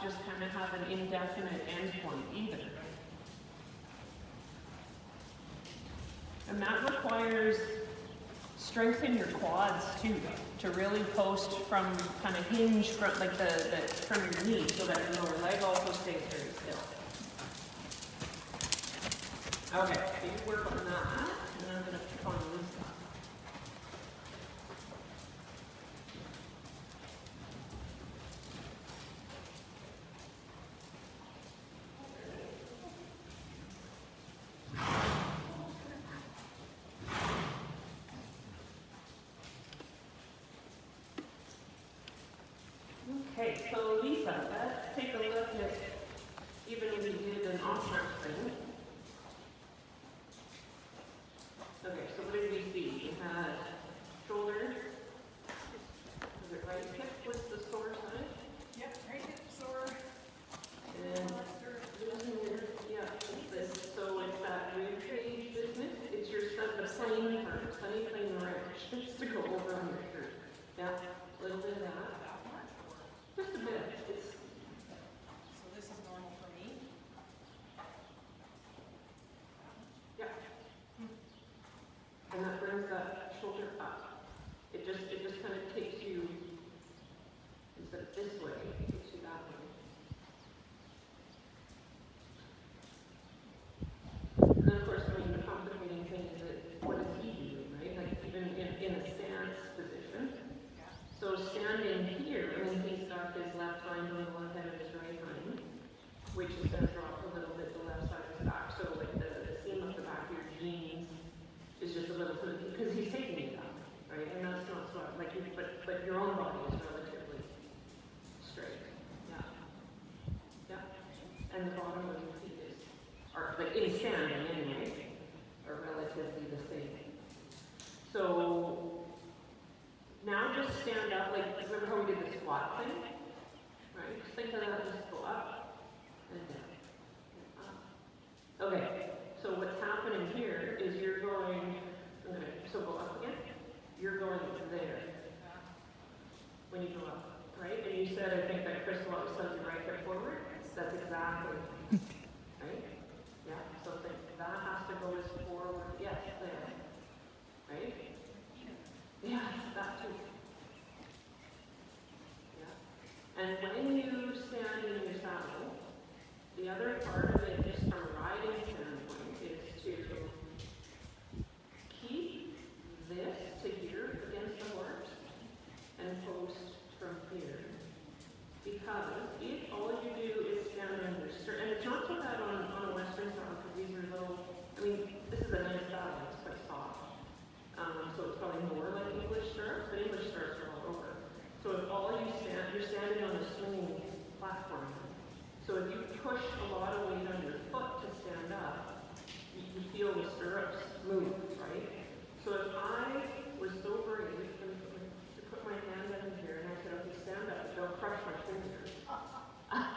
just kind of have an indefinite endpoint either. And that requires strength in your quads too, to really post from kind of hinge from like from your knee, so that your lower leg also stays very still. Okay, so you work on that, and then I'm going to pick on Lisa. Okay, so Lisa, let's take a look at even if you did an off-arm spring. Okay, so what did we see? We had shoulder. Was it right hip was the sore side? Yep, right hip sore. And losing your, yeah, it's this. So it's that rib cage business. It's your the plain part, sunny plain ranch. Just to go over on your shirt. Yeah, a little bit of that. Just a bit. It's So this is normal for me. yeah. And that brings that shoulder up. It just kind of takes you, instead of this way, it takes you that way. And then of course, I mean, the complicating thing is that what is he doing, right? Like even in a stance position. So standing here, I mean, he's got his left hind on the left end of his right hind, which is going to drop a little bit the left side of his back. So like the seam of the back of your jeans is just a little bit, because he's taking you down, right? And that's not so like you, but your own body is relatively straight. Yeah. Yeah. And the bottom of your feet are like in standing anyway, are relatively the same. So now just stand up, like remember how we did the squat thing? Right? Just think of that, just go up and down. And up. Okay, so what's happening here is you're going, so go up again. You're going there when you go up, right? And you said, I think that Crystal always tells you right hip forward. That's exactly, right? Yeah, so think that has to go as forward, yes, there, right? Yeah, that too. Yeah. And when you stand in your saddle, the other part of it, just from a riding standpoint, is to keep this to here against the horse and post from here. Because if all you do is stand in your stirrup, and it's not so bad on a Western saddle because these are little, I mean, this is a nice saddle, it's quite soft. So it's probably more like English stirrups, but English stirrups are all over. So if all you stand, you're standing on a swinging platform. So if you push a lot of weight on your foot to stand up, you feel the stirrups move, right? So if I was so brave to put my hand down here and I said, okay, stand up, they'll crush my fingers. I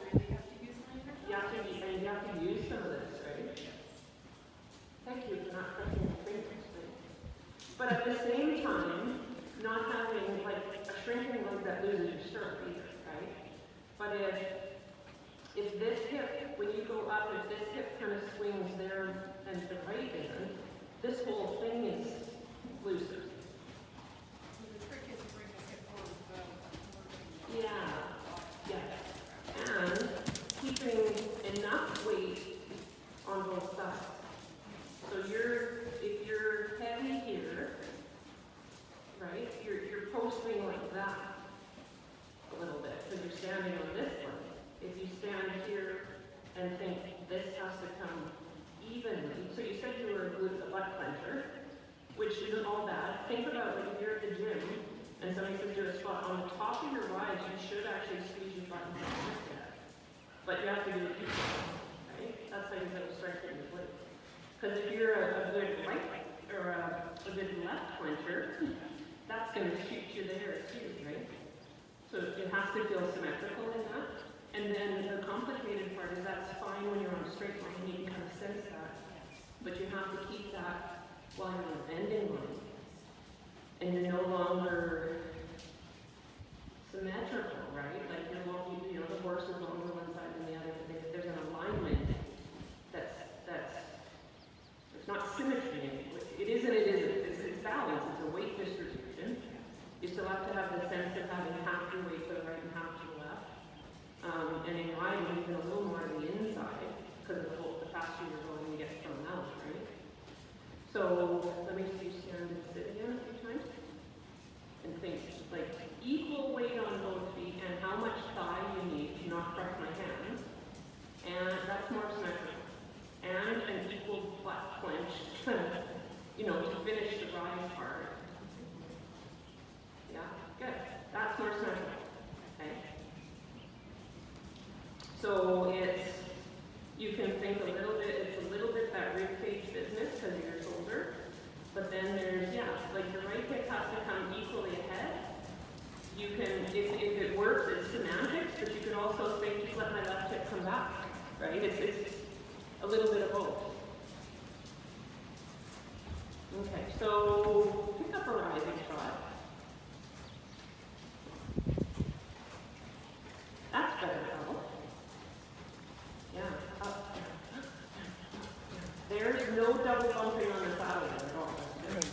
really have to use my fingers? You have to use some of this, right? Thank you for not crushing your fingers. But at the same time, not having like a shrinking leg that loses your stirrup either, right? But if this hip, when you go up, if this hip kind of swings there and the right isn't, this whole thing is looser. So the trick is to bring the hip forward without working. Yeah, and keeping enough weight on both sides. So if you're heavy here, right, you're posting like that a little bit because you're standing on this one. If you stand here and think this has to come evenly, so you said you were a butt clencher, which isn't all bad. Think about like if you're at the gym and somebody says do a squat, on the top of your rise, you should actually squeeze your butt and like that. But you have to do it equally, right? That's how you build strength in your glutes. Because if you're a good right or a good left clencher, that's going to shoot you there too, right? So it has to feel symmetrical in that. And then the complicated part is that's fine when you're on a straight line, you can kind of sense that. But you have to keep that while you're on a bending line. And you're no longer symmetrical, right? Like So you can think it's a little bit that rib cage business because of your shoulder. But then there's, like your right hip has to come equally ahead. You can, if it works, it's semantics, but you could also say, just let my left hip come back, right? It's a little bit of both. Okay, so pick up a rising shot. That's better now. Yeah, up, down, up, down. There's no double bumping on the saddle at all. That's good.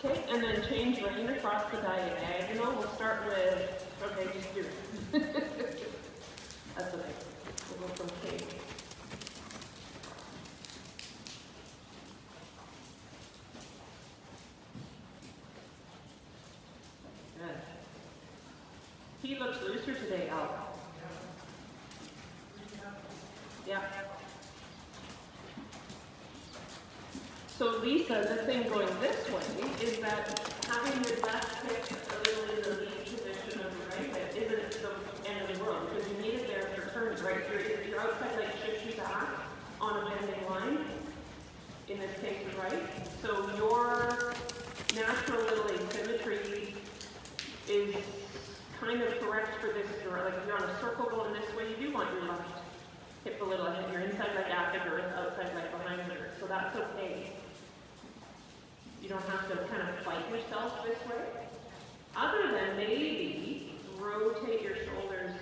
Okay, and then change rein across the diagonal. We'll start with, okay, just do it. That's okay. We'll go from K. Good. He looks looser today, Al. Yeah. So Lisa, the thing going this way is that having your left hip a little in the lead position of your right hip isn't the end of the world because you need it there for turns, right? If your outside leg shifts you back on a bending line, in this case the right, so your natural little asymmetry is kind of correct for this, like if you're on a circle going this way, you do want your left hip a little ahead, your inside leg at the girth, outside leg behind the girth, so that's okay. You don't have to kind of fight yourself this way. Other than maybe rotate your shoulders,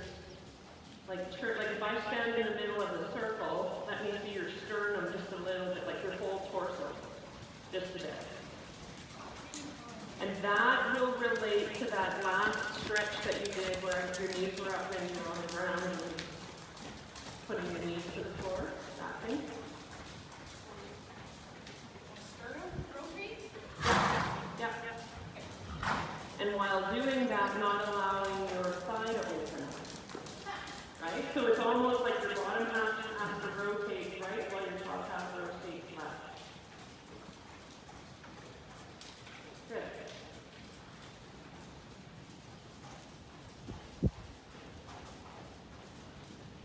like if I stand in the middle of the circle, let me see your sternum just a little bit, like your whole torso, just a bit. And that will relate to that last stretch that you did where your knees were up and you're on the ground and putting your knees to the floor, that thing. Yeah. And while doing that, not allowing your thigh to open up. Right? So it's almost like your bottom half has to rotate right while your top half rotates left. Good.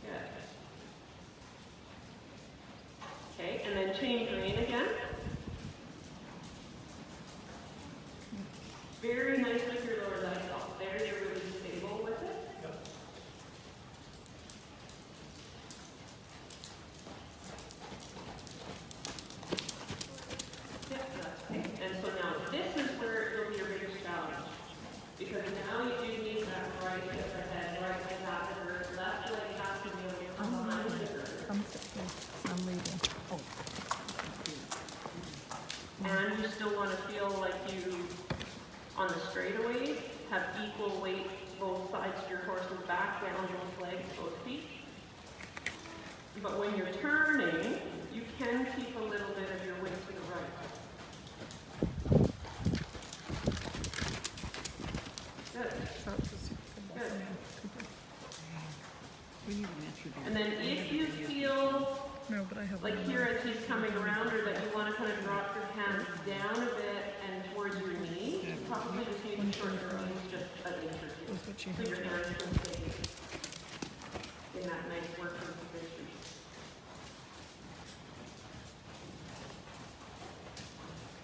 Good. Okay, and then change rein again. Very nice with your lower leg off. There, you're really stable with it. Yep. Yeah, that's okay. And so now this is where it'll be your biggest challenge. Because now you do need that right hip ahead, right leg after, left leg has to be able to come behind the girth. I'm leaving. Oh. And you still want to feel like you, on the straightaways, have equal weight both sides of your horse's back, down both legs, both feet. But when you're turning, you can keep a little bit of your weight to the right. Good. Good. And then if you feel like here as he's coming around, or that you want to kind of drop your hands down a bit and towards your knee, you probably just need to shorten your knees just an inch or two. So your hands can stay in that nice working position.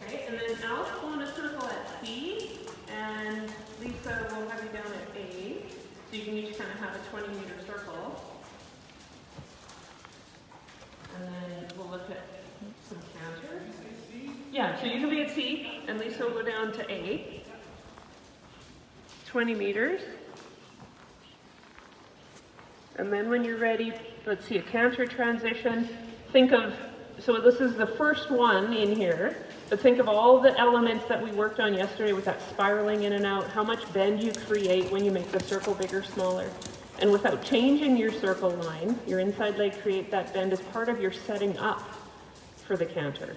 Okay, and then Alice will in a circle at C, and Lisa will have you down at A. So you can each kind of have a 20-meter circle. And then we'll look at some counter. Yeah, so you can be at C, and Lisa will go down to A. 20 meters. And then when you're ready, let's see, a counter transition. Think of, so this is the first one in here, but think of all the elements that we worked on yesterday with that spiraling in and out, how much bend you create when you make the circle bigger, smaller. And without changing your circle line, your inside leg create that bend as part of your setting up for the canter.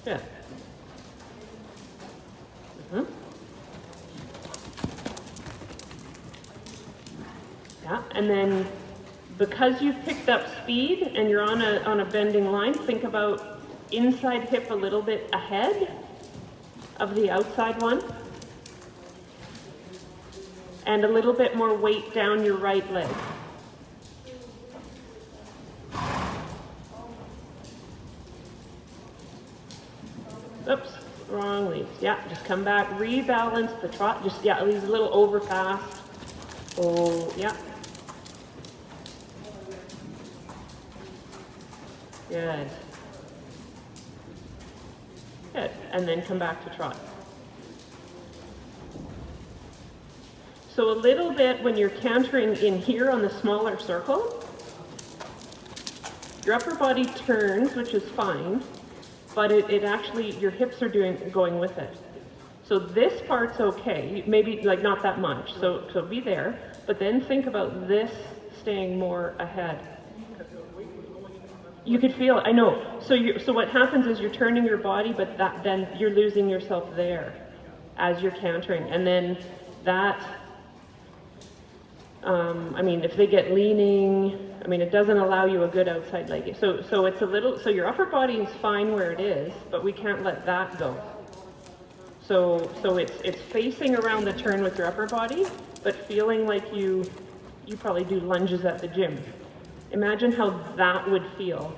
Good. Mhm. Yeah, and then because you've picked up speed and you're on a bending line, think about inside hip a little bit ahead of the outside one. And a little bit more weight down your right leg. Oops, wrong leads. Yeah, just come back, rebalance the trot. Just, yeah, he's a little over fast. Oh, yeah. Good. Good, and then come back to trot. So a little bit when you're cantering in here on the smaller circle, your upper body turns, which is fine, but it actually, your hips are going with it. So this part's okay, maybe like not that much, so be there, but then think about this staying more ahead. You could feel it, I know. So what happens is you're turning your body, but then you're losing yourself there as you're cantering. And then that, I mean, if they get leaning, I mean, it doesn't allow you a good outside leg. So it's a little, so your upper body is fine where it is, but we can't let that go. So it's facing around the turn with your upper body, but feeling like you probably do lunges at the gym. Imagine how that would feel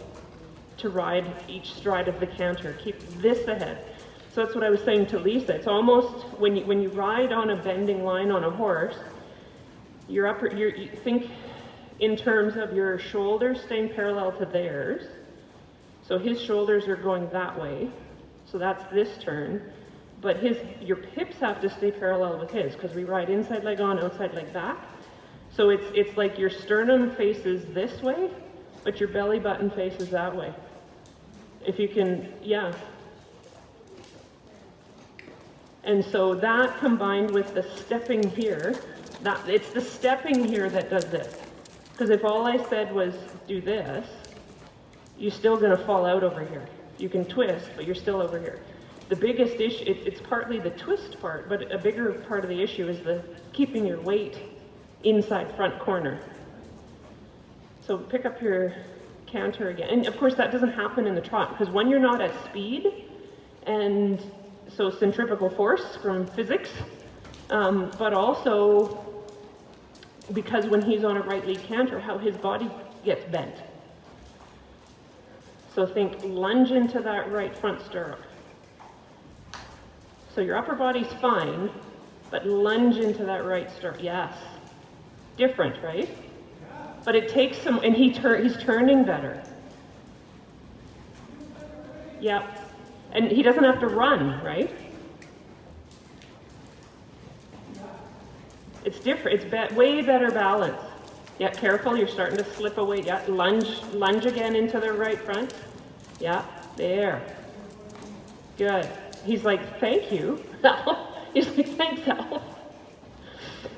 to ride each stride of the canter. Keep this ahead. So that's what I was saying to Lisa. It's almost when you ride on a bending line on a horse, you think in terms of your shoulders staying parallel to theirs. So his shoulders are going that way. So that's this turn. But your hips have to stay parallel with his because we ride inside leg on, outside leg back. So it's like your sternum faces this way, but your belly button faces that way. If you can, yeah. And so that combined with the stepping here, it's the stepping here that does this. Because if all I said was do this, you're still going to fall out over here. You can twist, but you're still over here. The biggest issue, it's partly the twist part, but a bigger part of the issue is the keeping your weight inside front corner. So pick up your canter again. And of course that doesn't happen in the trot because when you're not at speed, and so centrifugal force from physics, but also because when he's on a right lead canter, how his body gets bent. So think lunge into that right front stirrup. So your upper body's fine, but lunge into that right stirrup. Yes. Different, right? But it takes some, and he's turning better. Yep. And he doesn't have to run, right? It's different. It's way better balance. Yeah, careful. You're starting to slip away. Yeah, lunge again into the right front. Yeah, there. Good. He's like, thank you. He's like, thanks, Al.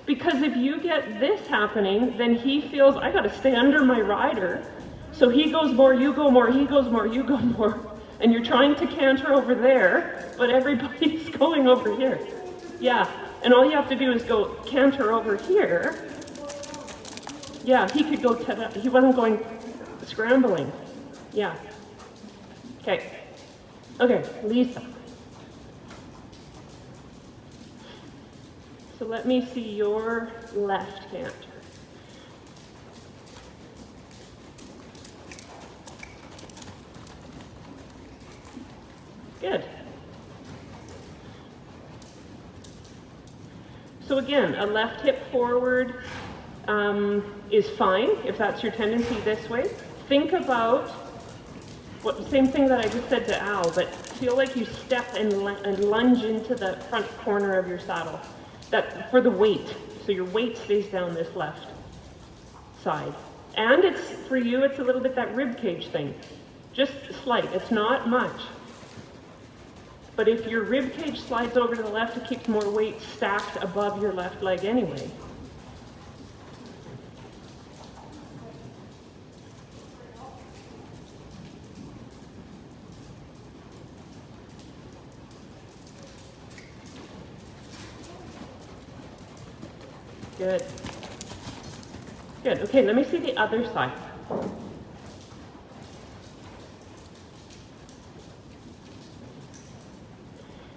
Because if you get this happening, then he feels, I got to stay under my rider. So he goes more, you go more, he goes more, you go more. And you're trying to canter over there, but everybody's going over here. Yeah, and all you have to do is go canter over here. Yeah, he could go, he wasn't going scrambling. Yeah. Okay. Okay, Lisa. So let me see your left canter. Good. So again, a left hip forward is fine if that's your tendency this way. Think about same thing that I just said to Al, but feel like you step and lunge into the front corner of your saddle. That for the weight, so your weight stays down this left side. And it's, for you, it's a little bit that rib cage thing. Just slight, it's not much. But if your rib cage slides over to the left, it keeps more weight stacked above your left leg anyway. good. Good, okay, let me see the other side.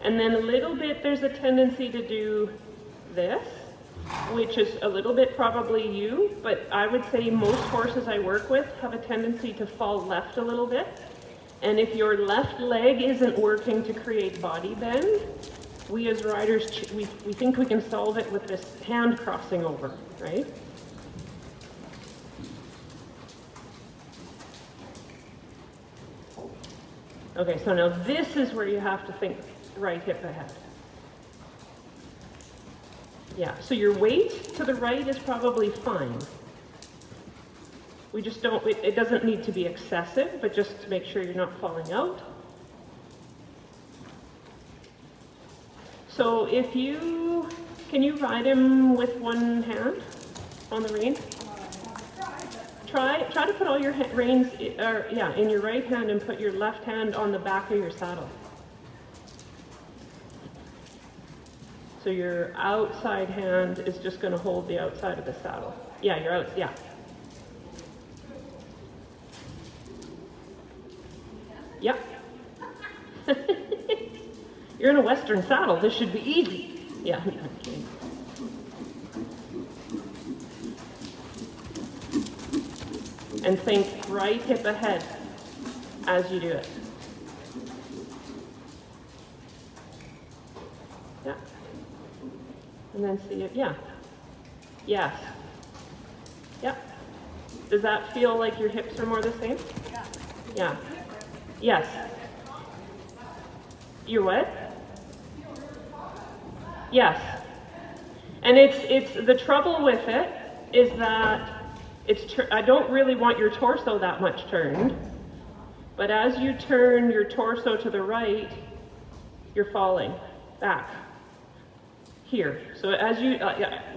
And then a little bit, there's a tendency to do this, which is a little bit probably you, but I would say most horses I work with have a tendency to fall left a little bit. And if your left leg isn't working to create body bend, we as riders, we think we can solve it with this hand crossing over, right? Okay, so now this is where you have to think right hip ahead. Yeah, so your weight to the right is probably fine. We just don't, it doesn't need to be excessive, but just to make sure you're not falling out. So if you, can you ride him with one hand on the rein? Try to put all your reins, in your right hand and put your left hand on the back of your saddle. So your outside hand is just going to hold the outside of the saddle. Yeah, you're out, yeah. Yep. You're in a Western saddle. This should be easy. Yeah, I'm kidding. And think right hip ahead as you do it. Yeah. And then see it, yeah. Yes. Yep. Does that feel like your hips are more the same? Yeah. Yes. Your what? Yes. And it's the trouble with it is that I don't really want your torso that much turned, but as you turn your torso to the right, you're falling back here. So as you,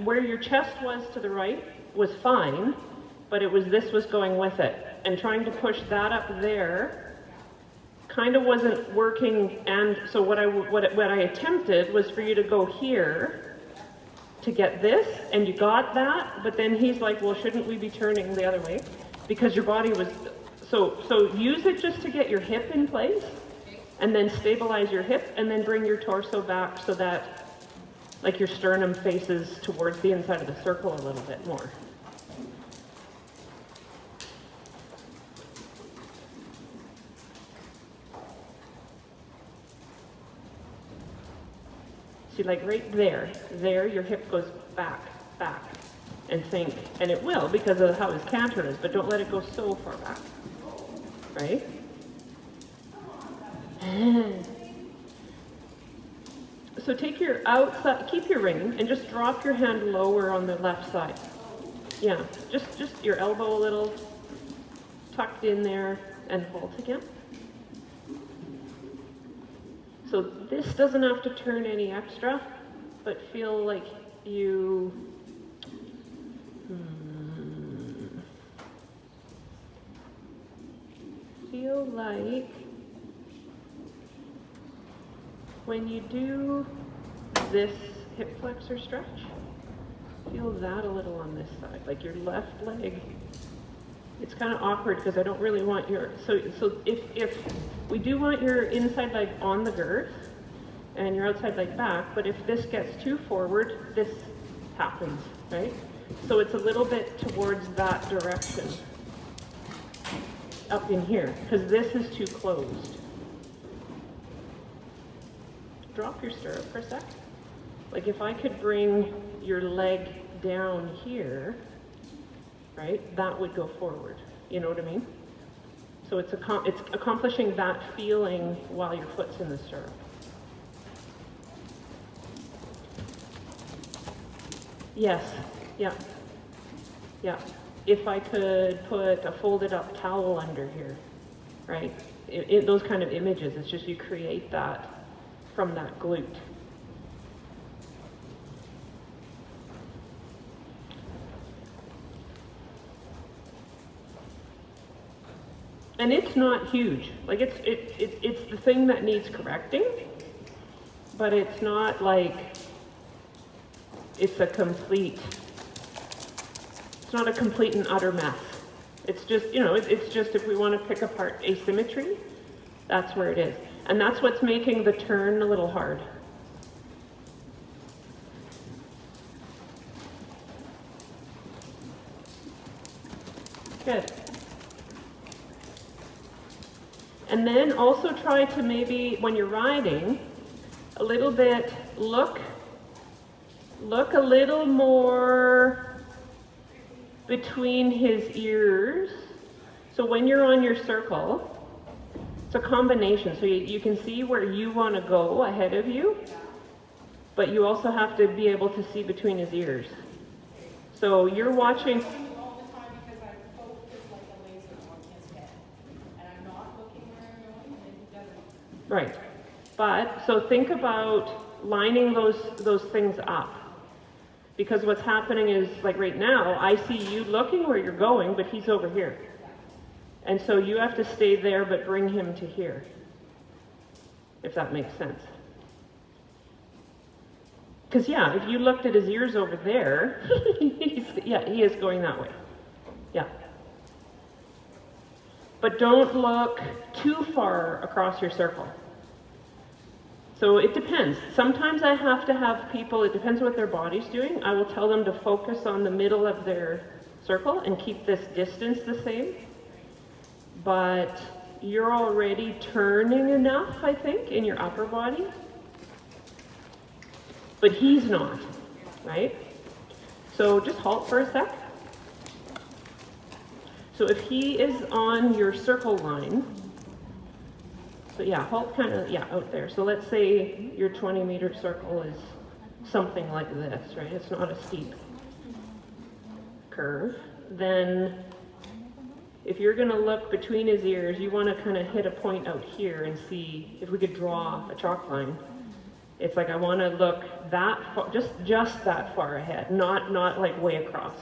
where your chest was to the right was fine, but this was going with it. And trying to push that up there kind of wasn't working. And so what I attempted was for you to go here to get this, and you got that, but then he's like, well, shouldn't we be turning the other way? Because your body was, so use it just to get your hip in place, and then stabilize your hip, and then bring your torso back so that, like, your sternum faces towards the inside of the circle a little bit more. See, like right there, your hip goes back, and think, and it will because of how his canter is, but don't let it go so far back, right? So take your outside, keep your rein, and just drop your hand lower on the left side. Yeah, just your elbow a little tucked in there, and hold again. So this doesn't have to turn any extra, but feel like you, feel like when you do this hip flexor stretch, feel that a little on this side, like your left leg. It's kind of awkward because I don't really want your, so if we do want your inside leg on the girth and your outside leg back, but if this gets too forward, this happens, right? So it's a little bit towards that direction, up in here, because this is too closed. Drop your stirrup for a sec. Like if I could bring your leg down here, right, that would go forward. You know what I mean? So it's accomplishing that feeling while your foot's in the stirrup. Yes, yeah, yeah. If I could put a folded up towel under here, right? Those kind of images, it's just you create that from that glute. And it's not huge. Like it's the thing that needs correcting, but it's not like it's a complete It's not a complete and utter mess. It's just, you know, it's just if we want to pick apart asymmetry, that's where it is. And that's what's making the turn a little hard. Good. And then also try to maybe, when you're riding, a little bit, look a little more between his ears. So when you're on your circle, it's a combination. So you can see where you want to go ahead of you, but you also have to be able to see between his ears. So you're watching. All the time because I focus like a laser on his head. And I'm not looking where I'm going, and he doesn't. Right. But, so think about lining those things up. Because what's happening is, like right now, I see you looking where you're going, but he's over here. And so you have to stay there, but bring him to here. If that makes sense. Because yeah, if you looked at his ears over there, he is going that way. Yeah. But don't look too far across your circle. So it depends. Sometimes I have to have people, it depends what their body's doing. I will tell them to focus on the middle of their circle and keep this distance the same. But you're already turning enough, I think, in your upper body. But he's not, right? So just halt for a sec. So if he is on your circle line, so yeah, halt kind of, yeah, out there. So let's say your 20-meter circle is something like this, right? It's not a steep curve. Then if you're going to look between his ears, you want to kind of hit a point out here and see if we could draw a chalk line. It's like I want to look that far, just that far ahead, not like way across.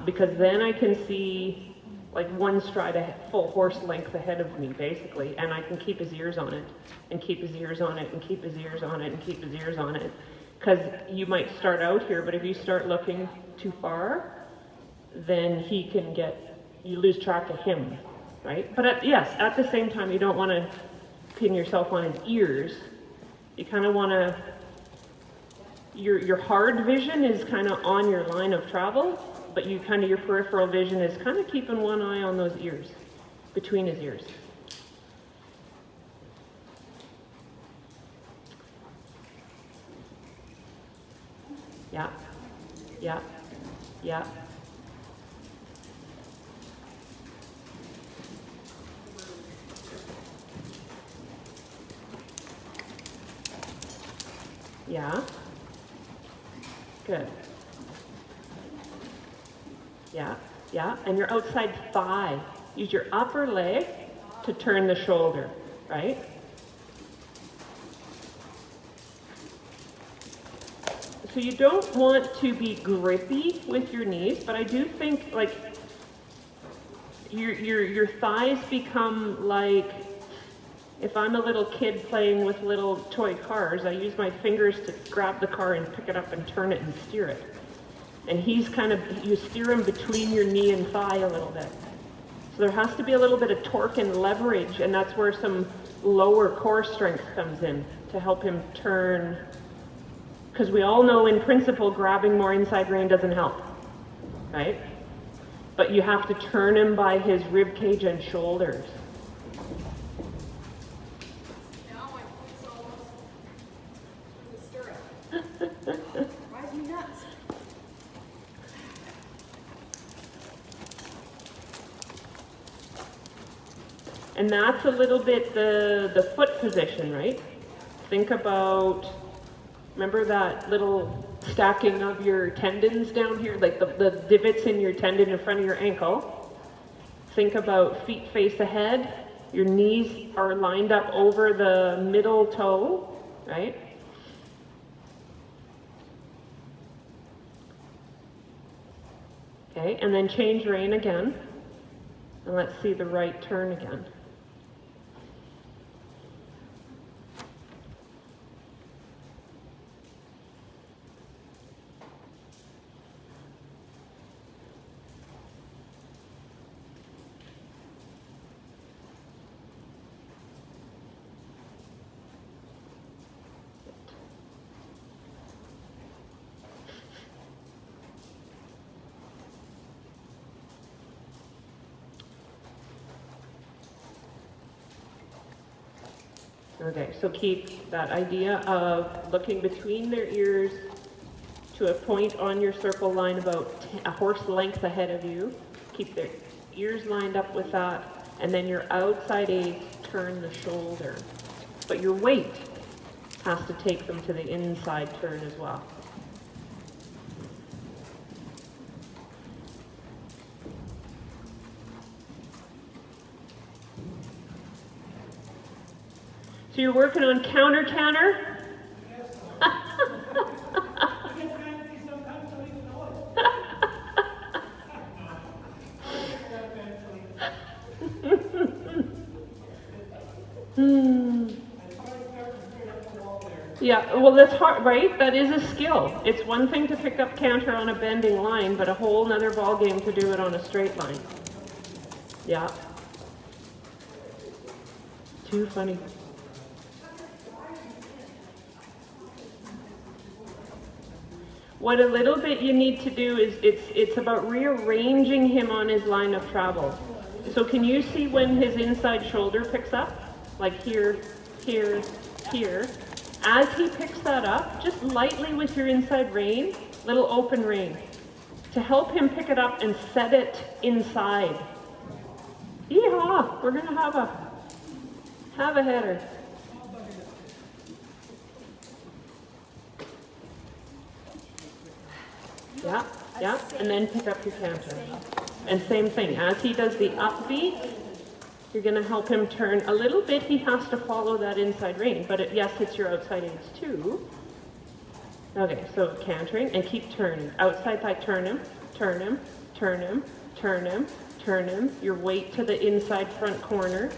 Because then I can see like one stride ahead, full horse length ahead of me, basically, and I can keep his ears on it, and keep his ears on it, and keep his ears on it, and keep his ears on it. Because you might start out here, but if you start looking too far, then you lose track of him, right? But yes, at the same time, you don't want to pin yourself on his ears. You kind of want to, your hard vision is kind of on your line of travel, but your peripheral vision is kind of keeping one eye on those ears, between his ears. Yeah, yeah, yeah. Yeah. Good. Yeah, yeah. And your outside thigh. Use your upper leg to turn the shoulder, right? So you don't want to be grippy with your knees, but I do think like your thighs become like, if I'm a little kid playing with little toy cars, I use my fingers to grab the car and pick it up and turn it and steer it. And he's you steer him between your knee and thigh a little bit. So there has to be a little bit of torque and leverage, and that's where some lower core strength comes in to help him turn. Because we all know in principle, grabbing more inside rein doesn't help, right? But you have to turn him by his rib cage and shoulders. Now my foot's almost through the stirrup. Drives me nuts. And that's a little bit the foot position, right? Think about, remember that little stacking of your tendons down here, like the divots in your tendon in front of your ankle. Think about feet face ahead. Your knees are lined up over the middle toe, right? Okay, and then change rein again. And let's see the right turn again. Okay, so keep that idea of looking between their ears to a point on your circle line about a horse length ahead of you. Keep their ears lined up with that, and then your outside aids turn the shoulder. But your weight has to take them to the inside turn as well. So you're working on counter canter? Yeah, well, that's hard, right? That is a skill. It's one thing to pick up canter on a bending line, but a whole nother ball game to do it on a straight line. Yeah. Too funny. What a little bit you need to do is it's about rearranging him on his line of travel. So can you see when his inside shoulder picks up? Like here, here, here. As he picks that up, just lightly with your inside rein, little open rein, to help him pick it up and set it inside. Yeehaw! We're gonna have a header. Yeah, yeah, and then pick up your canter. And same thing, as he does the upbeat, you're going to help him turn a little bit. He has to follow that inside rein, but yes, it's your outside aids too. Okay, so cantering and keep turning. Outside thigh, turn him, turn him, turn him, turn him, turn him. Your weight to the inside front corner.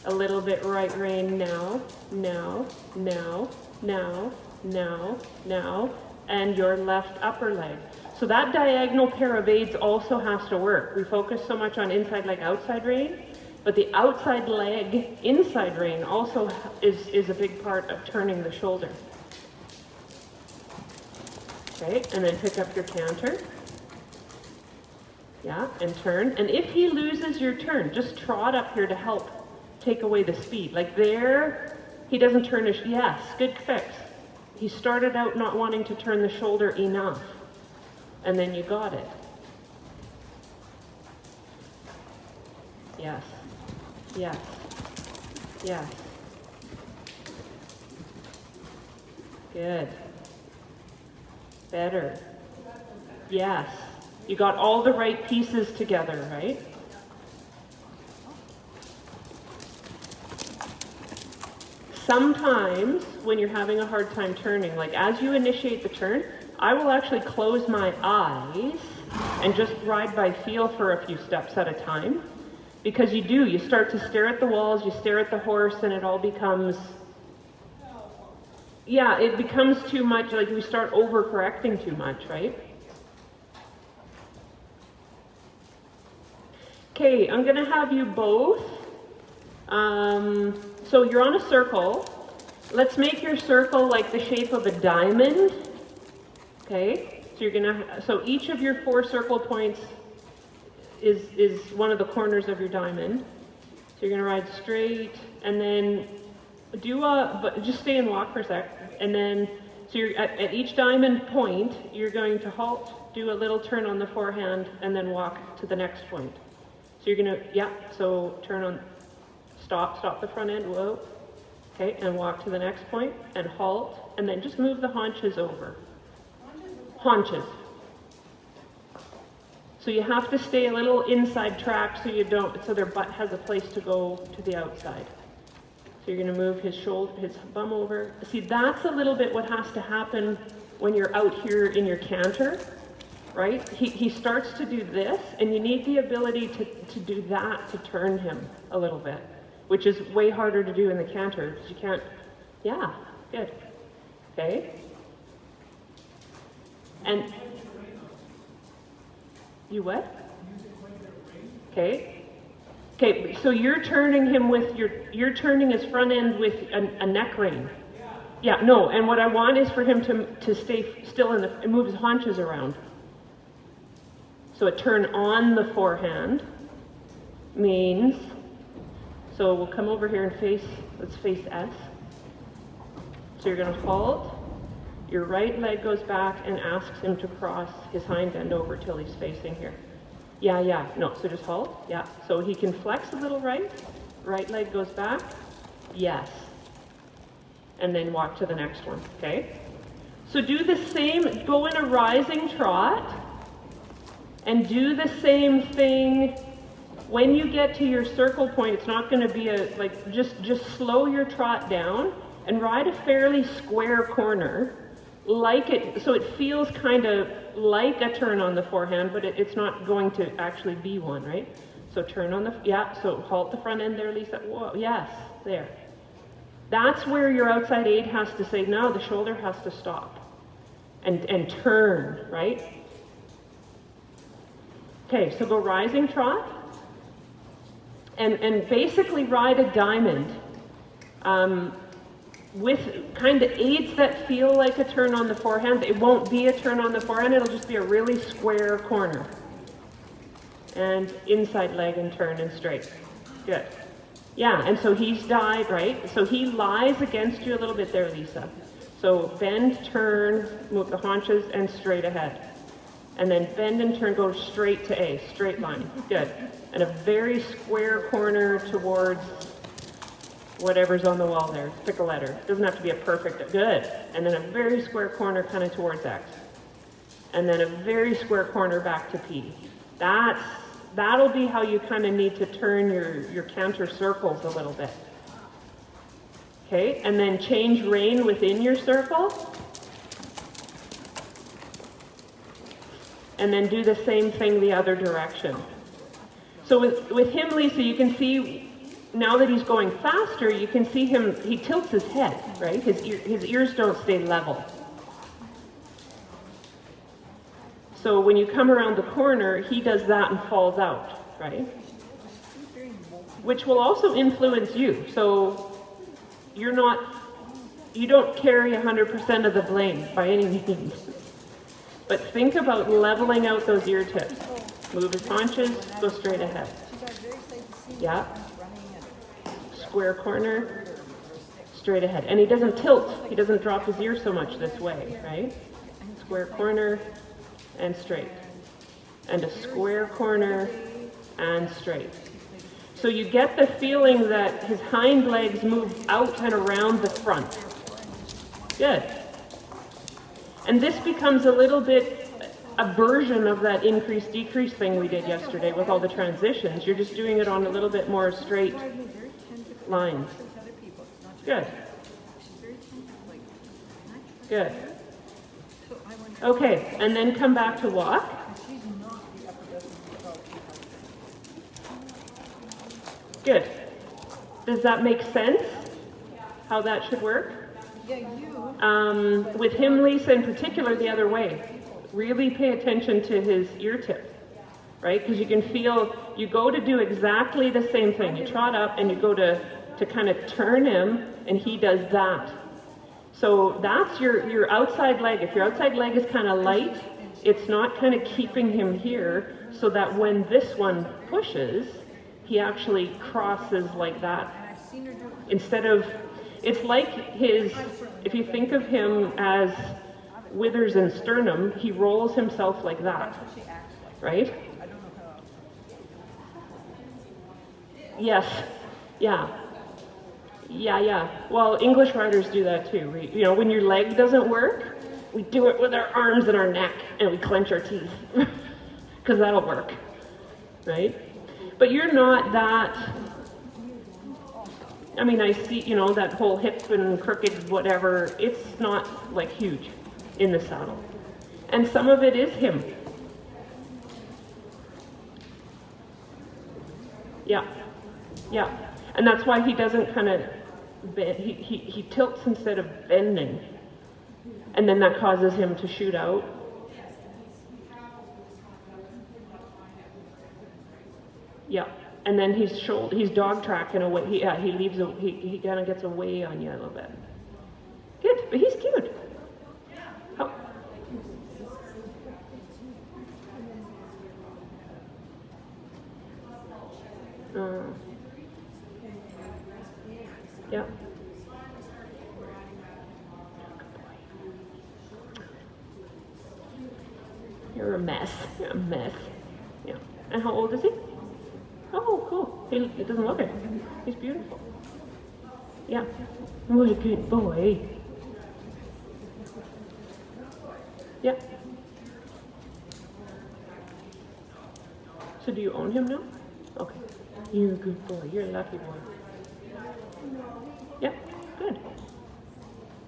A little bit right rein now, now, now, now, now, now, and your left upper leg. So that diagonal pair of aids also has to work. We focus so much on inside leg, outside rein, but the outside leg, inside rein also is a big part of turning the shoulder. Okay, and then pick up your canter. Yeah, and turn. And if he loses your turn, just trot up here to help take away the speed. Like there, he doesn't turn his, yes, good fix. He started out not wanting to turn the shoulder enough, and then you got it. Yes, yes, yes. Good. Better. Yes. You got all the right pieces together, right? Sometimes when you're having a hard time turning, like as you initiate the turn, I will actually close my eyes and just ride by feel for a few steps at a time. Because you start to stare at the walls, you stare at the horse, and it all becomes, yeah, it becomes too much, like we start overcorrecting too much, right? Okay, I'm gonna have you both, so you're on a circle. Let's make your circle like the shape of a diamond. Okay, so you're gonna, so each of your 4 circle points is one of the corners of your diamond. So you're gonna ride straight, and then but just stay and walk for a sec. And then, so you're at each diamond point, you're going to halt, do a little turn on the forehand, and then walk to the next point. So you're gonna, yeah, so turn on, stop the front end, whoa. Okay, and walk to the next point, and halt, and then just move the haunches over. Haunches. So you have to stay a little inside track so you don't, so their butt has a place to go to the outside. So you're gonna move his shoulder, his bum over. See, that's a little bit what has to happen when you're out here in your canter, right? He starts to do this, and you need the ability to do that to turn him a little bit, which is way harder to do in the canter, because you can't, yeah, good. Okay. And you what? Okay. Okay, so you're turning him with you're turning his front end with a neck rein. Yeah, no, and what I want is for him to stay still and move his haunches around. So a turn on the forehand means, so we'll come over here and let's face S. So you're gonna halt, your right leg goes back and asks him to cross his hind end over till he's facing here. Yeah, no, so just halt, yeah. So he can flex a little right leg goes back, yes. And then walk to the next one, okay? So do the same, go in a rising trot, and do the same thing. When you get to your circle point, it's not going to be just slow your trot down and ride a fairly square corner, so it feels kind of like a turn on the forehand, but it's not going to actually be one, right? So turn on so halt the front end there, Lisa. Whoa, yes, there. That's where your outside aid has to say, no, the shoulder has to stop and turn, right? Okay, so go rising trot and basically ride a diamond with kind of aids that feel like a turn on the forehand. It won't be a turn on the forehand, it'll just be a really square corner. And inside leg and turn and straight. Good. Yeah, and so he's died, right? So he lies against you a little bit there, Lisa. So bend, turn, move the haunches, and straight ahead. And then bend and turn, go straight to A, straight line. Good. And a very square corner towards whatever's on the wall there. Pick a letter. It doesn't have to be a perfect, good. And then a very square corner kind of towards X. And then a very square corner back to P. That'll be how you kind of need to turn your counter circles a little bit. Okay, and then change rein within your circle. And then do the same thing the other direction. So with him, Lisa, you can see, now that he's going faster, you can see him, he tilts his head, right? His ears don't stay level. So when you come around the corner, he does that and falls out, right? Which will also influence you. So you don't carry 100% of the blame by any means. But think about leveling out those ear tips. Move his haunches, go straight ahead. Yeah. Square corner, straight ahead. And he doesn't tilt, he doesn't drop his ear so much this way, right? Square corner, and straight. And a square corner and straight. So you get the feeling that his hind legs move out and around the front. Good. And this becomes a little bit a version of that increase-decrease thing we did yesterday with all the transitions. You're just doing it on a little bit more straight lines. Good. Good. Okay, and then come back to walk. Good. Does that make sense? How that should work? With him, Lisa, in particular, the other way. Really pay attention to his ear tip, right? Because you can feel, you go to do exactly the same thing. You trot up and you go to kind of turn him, and he does that. So that's your outside leg. If your outside leg is kind of light, it's not kind of keeping him here, so that when this one pushes, he actually crosses like that. Instead of, it's like if you think of him as withers and sternum, he rolls himself like that, right? Yes, yeah. Well, English riders do that too. When your leg doesn't work, we do it with our arms and our neck, and we clench our teeth, because that'll work, right? But you're not that, I see, that whole hip and crooked whatever, it's not like huge in the saddle. And some of it is him. Yeah. And that's why he doesn't kind of bend, he tilts instead of bending. And then that causes him to shoot out. Yeah. And then he's dog tracking away. He kind of gets away on you a little bit. Good, but he's cute. Oh. Yeah. mess. You're a mess. Yeah. And how old is he? Oh, cool. He doesn't look it. He's beautiful. Yeah. What a good boy. Yeah. So do you own him now? Okay. You're a good boy. You're a lucky boy. Yeah, good.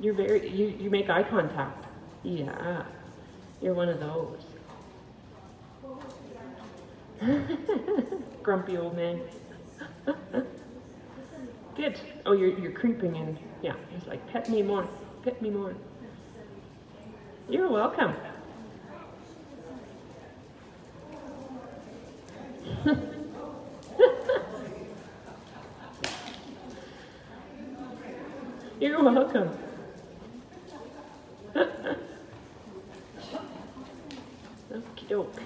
You're very, you make eye contact. Yeah. You're one of those. Grumpy old man. Good. Oh, you're creeping in. Yeah, he's like, pet me more. Pet me more. You're welcome. You're welcome. Okie doke.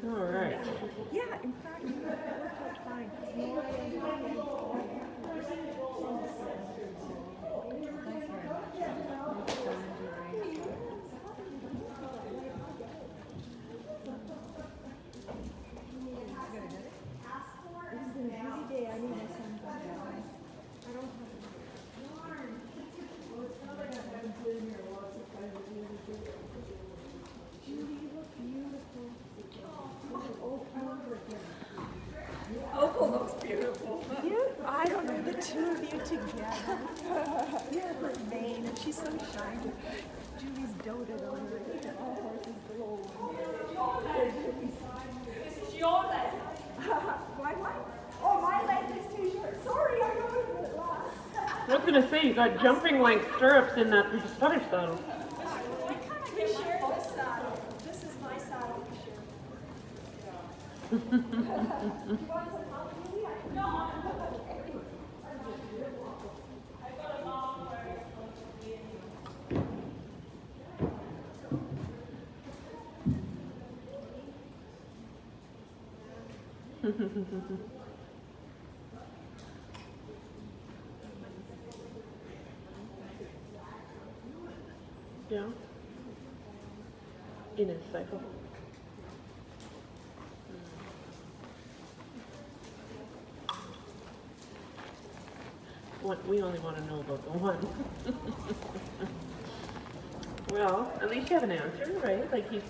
All right. Yeah, in fact, it worked out fine. No, I ended up Opal looks beautiful. I don't know the two of you together. Yeah, her mane, and she's so shiny. Julie's doted on her. All horses glow. This is your leg. What? Oh, my leg is too short. Sorry, I know it last. I was gonna say, you got jumping length stirrups in that other saddle. We share this saddle. This is my saddle we share. Yeah. In his cycle. We only want to know about the one. Well, at least you have an answer, right? Like he's